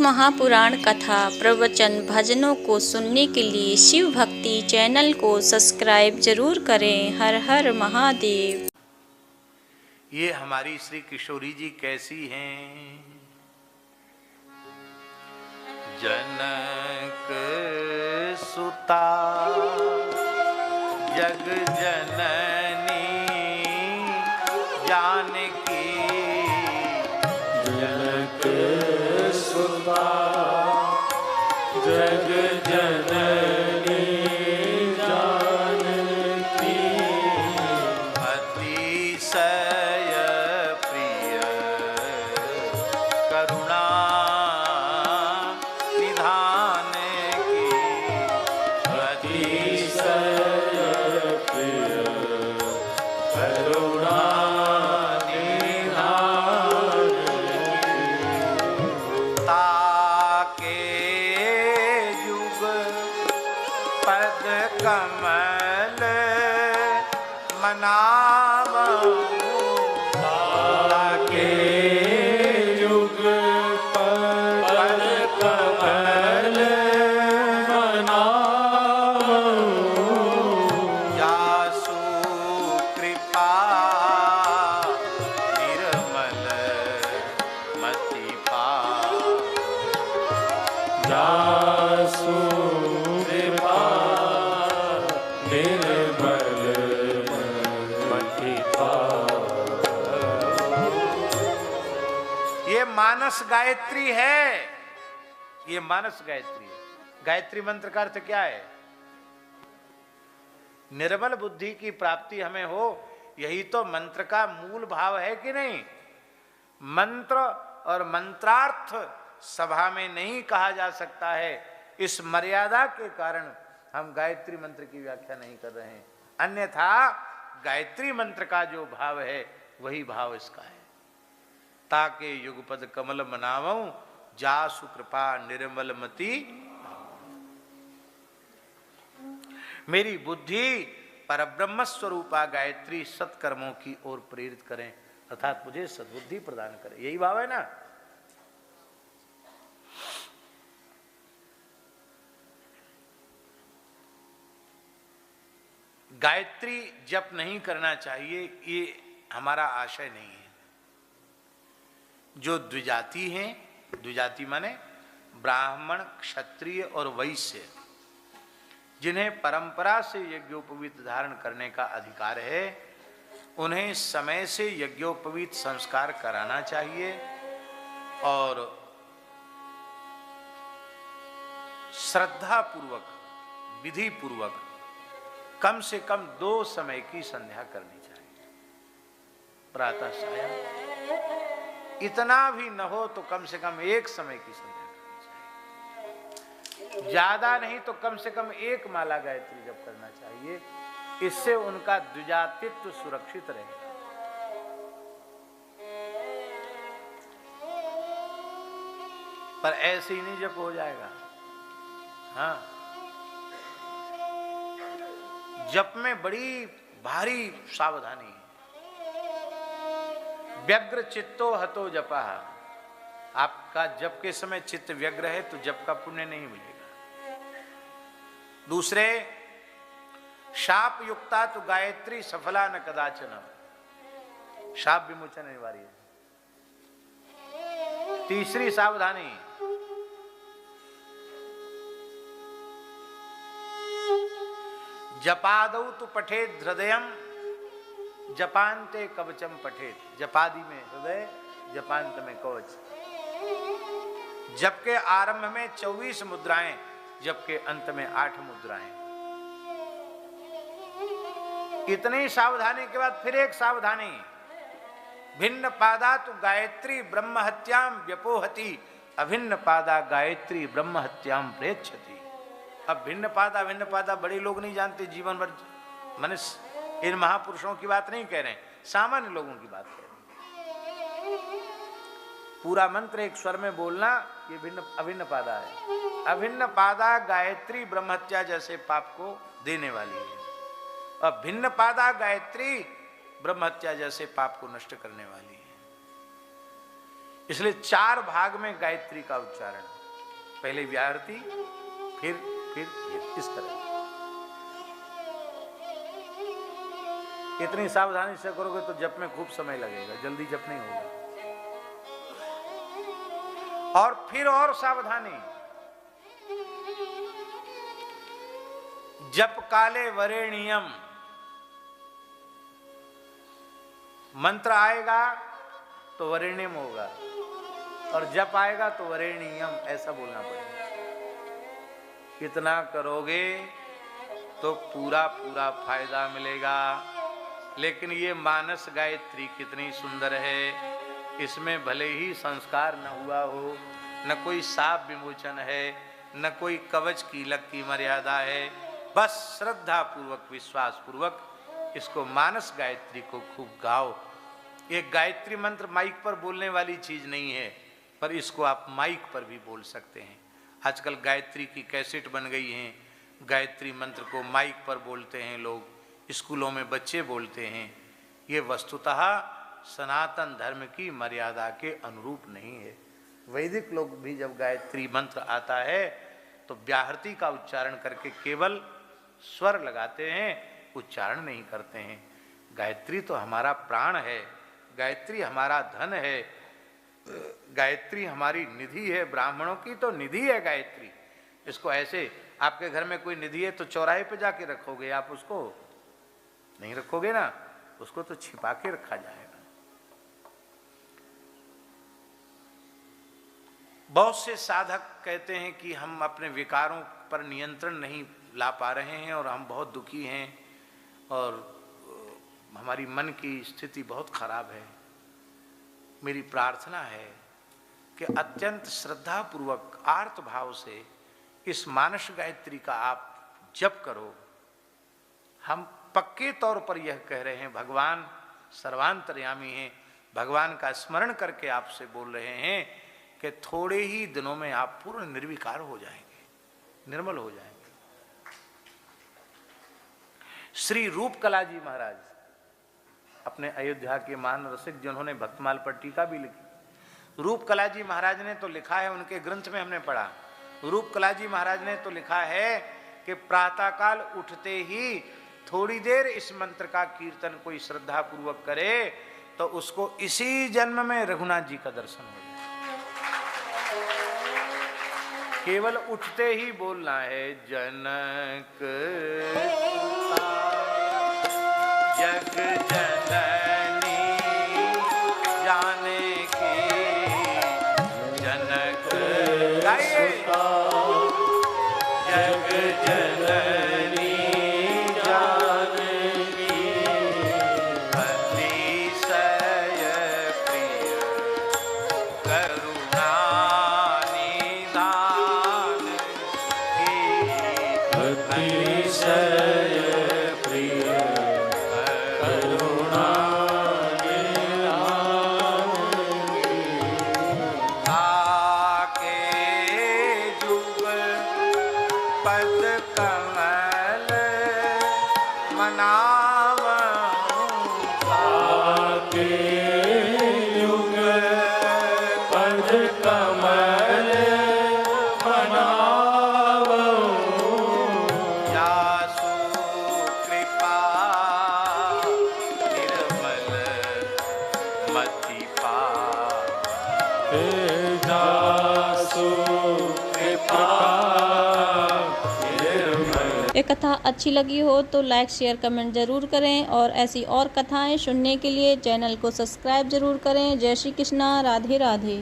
महापुराण कथा प्रवचन भजनों को सुनने के लिए शिव भक्ति चैनल को सब्सक्राइब जरूर करें। हर हर महादेव। ये हमारी श्री किशोरी जी कैसी हैं? जनक सुता जग जननी जानकी, जनक सुता जग जननी जानकी, अतिशय प्रिय करुणा निधान की, अतिशय प्रिय करुणा निधान की, ताके युग पद कमल मनावऊं, ताके युग पद कमल मनावऊं, जासु कृपा निर्मल मति पावै, जासु कृपा निर्मल मति पावै। ये मानस गायत्री है, ये मानस गायत्री है। गायत्री मंत्र का अर्थ क्या है? निर्मल बुद्धि की प्राप्ति हमें हो, यही तो मंत्र का मूल भाव है कि नहीं? मंत्र और मंत्रार्थ सभा में नहीं कहा जा सकता है, इस मर्यादा के कारण हम गायत्री मंत्र की व्याख्या नहीं कर रहे हैं। अन्यथा गायत्री मंत्र का जो भाव है वही भाव इसका है। ताके युगपद कमल मनावऊं, जासु कृपा निर्मल मति, मेरी बुद्धि परब्रह्म स्वरूपा गायत्री सत्कर्मों की ओर प्रेरित करें, अर्थात मुझे सद्बुद्धि प्रदान करें। यही भाव है ना? गायत्री जप नहीं करना चाहिए, ये हमारा आशय नहीं है। जो द्विजाति हैं, द्विजाति माने ब्राह्मण, क्षत्रिय और वैश्य, जिन्हें परंपरा से यज्ञोपवीत धारण करने का अधिकार है, उन्हें समय से यज्ञोपवीत संस्कार कराना चाहिए और श्रद्धा पूर्वक, विधि पूर्वक कम से कम 2 समय की संध्या करनी चाहिए। प्रातः सायं, इतना भी न हो तो कम से कम 1 समय की संध्या करनी चाहिए। ज्यादा नहीं तो कम से कम 1 माला गायत्री जप करना चाहिए। इससे उनका द्विजातित्व सुरक्षित रहेगा। पर ऐसे ही नहीं जप हो जाएगा। हाँ, जप में बड़ी भारी सावधानी है। व्यग्र चित्तो हतो जपा, आपका जप के समय चित्त व्यग्र है तो जप का पुण्य नहीं मिलेगा। दूसरे, शाप युक्ता तो गायत्री सफला न कदाचन, शाप विमोचन अनिवार्य है। तीसरी सावधानी, जपादौ तो पठेत हृदयम, जपांते कवचम पठेत। जपादि में हृदय, जपांत में कवच। जप के आरंभ में 24 मुद्राएं, जप के अंत में 8 मुद्राएं। इतनी सावधानी के बाद फिर एक सावधानी, भिन्न पादा तो गायत्री ब्रह्म हत्याम व्यपोहति, अभिन्न पादा गायत्री ब्रह्म हत्याम प्रेक्षति। अब भिन्न पादा बड़े लोग नहीं जानते, जीवन भर मनुष्य, इन महापुरुषों की बात नहीं कह रहे हैं, सामान्य लोगों की बात कह रहे हैं। पूरा मंत्र एक स्वर में बोलना, ये अभिन्न पादा है। अभिन्न पादा गायत्री ब्रह्महत्या जैसे पाप को देने वाली है, और भिन्न पादा गायत्री ब्रह्महत्या जैसे पाप को नष्ट करने वाली है। इसलिए 4 भाग में गायत्री का उच्चारण, पहले व्याहृति, फिर इस तरह। इतनी सावधानी से करोगे तो जप में खूब समय लगेगा, जल्दी जप नहीं होगा। और फिर और सावधानी, जप काले वरेण्यम, मंत्र आएगा तो वरेण्यम होगा और जप आएगा तो वरेण्यम, ऐसा बोलना पड़ेगा। इतना करोगे तो पूरा पूरा फायदा मिलेगा। लेकिन ये मानस गायत्री कितनी सुंदर है, इसमें भले ही संस्कार न हुआ हो, न कोई साप विमोचन है, न कोई कवच कीलक की मर्यादा है, बस श्रद्धा पूर्वक विश्वास पूर्वक इसको मानस गायत्री को खूब गाओ। ये गायत्री मंत्र माइक पर बोलने वाली चीज नहीं है, पर इसको आप माइक पर भी बोल सकते हैं। आजकल गायत्री की कैसेट बन गई हैं, गायत्री मंत्र को माइक पर बोलते हैं लोग, स्कूलों में बच्चे बोलते हैं। ये वस्तुतः सनातन धर्म की मर्यादा के अनुरूप नहीं है। वैदिक लोग भी जब गायत्री मंत्र आता है तो व्याहृति का उच्चारण करके केवल स्वर लगाते हैं, उच्चारण नहीं करते हैं। गायत्री तो हमारा प्राण है, गायत्री हमारा धन है, गायत्री हमारी निधि है। ब्राह्मणों की तो निधि है गायत्री। इसको ऐसे, आपके घर में कोई निधि है तो चौराहे पे जाके रखोगे आप, उसको नहीं रखोगे ना, उसको तो छिपा के रखा जाएगा। बहुत से साधक कहते हैं कि हम अपने विकारों पर नियंत्रण नहीं ला पा रहे हैं और हम बहुत दुखी हैं और हमारी मन की स्थिति बहुत खराब है। मेरी प्रार्थना है कि अत्यंत श्रद्धा पूर्वक आर्त भाव से इस मानस गायत्री का आप जप करो। हम पक्के तौर पर यह कह रहे हैं, भगवान सर्वांतर्यामी हैं, भगवान का स्मरण करके आपसे बोल रहे हैं कि थोड़े ही दिनों में आप पूर्ण निर्विकार हो जाएंगे, निर्मल हो जाएंगे। श्री रूपकला जी महाराज, अपने अयोध्या के महान रसिक जिन्होंने भक्तमाल पर टीका भी लिखी, रूपकला जी महाराज ने तो लिखा है, उनके ग्रंथ में हमने पढ़ा, रूपकला जी महाराज ने तो लिखा है कि प्रातःकाल उठते ही थोड़ी देर इस मंत्र का कीर्तन कोई श्रद्धा पूर्वक करे तो उसको इसी जन्म में रघुनाथ जी का दर्शन हो जाए। केवल उठते ही बोलना है, जनक जग जननी जाने की, जनक गाइए, जग जननी जाने की, अतिशय प्रिय करुणा निधान की, अतिशय प्रिय करुणा निधान की, आके जुग पद कमल मनावऊं, आके जुग पद कमल मनावऊं, जासु कृपा निर्मल मति पावै, जासु कृपा। ये कथा अच्छी लगी हो तो लाइक शेयर कमेंट ज़रूर करें और ऐसी और कथाएं सुनने के लिए चैनल को सब्सक्राइब ज़रूर करें। जय श्री कृष्णा, राधे राधे।